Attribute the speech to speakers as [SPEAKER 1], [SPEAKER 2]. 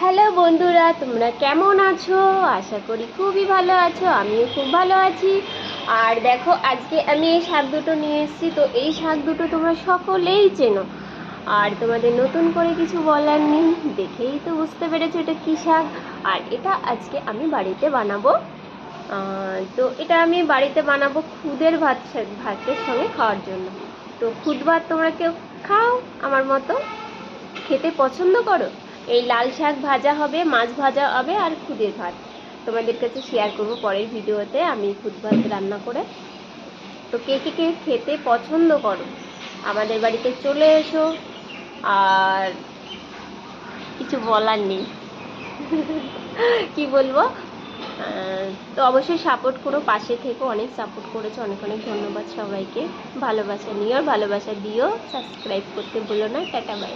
[SPEAKER 1] Hello বন্ধুরা, তোমরা কেমন আছো? আশা করি খুবই ভালো আছো। আমিও খুব ভালো আছি। আর দেখো, আজকে আমি এই শাক দুটো নিয়ে এসেছি। তো এই শাক দুটো তোমরা সকলেই চেনো, আর তোমাদের নতুন করে কিছু বলার নেই। দেখেই তো বুঝতে পেরেছো এটা কী শাক। আর এটা আজকে আমি বাড়িতে বানাবো। তো এটা আমি বাড়িতে বানাবো খুদের ভাতের সঙ্গে খাওয়ার জন্য। তো খুদ ভাত তোমরা কেউ খাও আমার মতো? খেতে পছন্দ করো? এই লাল শাক ভাজা হবে, মাছ ভাজা হবে, আর খুদের ভাত তোমাদের কাছে শেয়ার করবো পরের ভিডিওতে আমি খুদ ভাত রান্না করে। তো কে কে কে খেতে পছন্দ করো আমাদের বাড়িতে চলে এসো। আর কিছু বলার নেই। কি বলবো, তো অবশ্যই সাপোর্ট করো, পাশে থেকো। অনেক সাপোর্ট করেছো, অনেক অনেক ধন্যবাদ সবাইকে। ভালোবাসা নিও, ভালোবাসা দিও। সাবস্ক্রাইব করতে ভুলো না। Tata, by.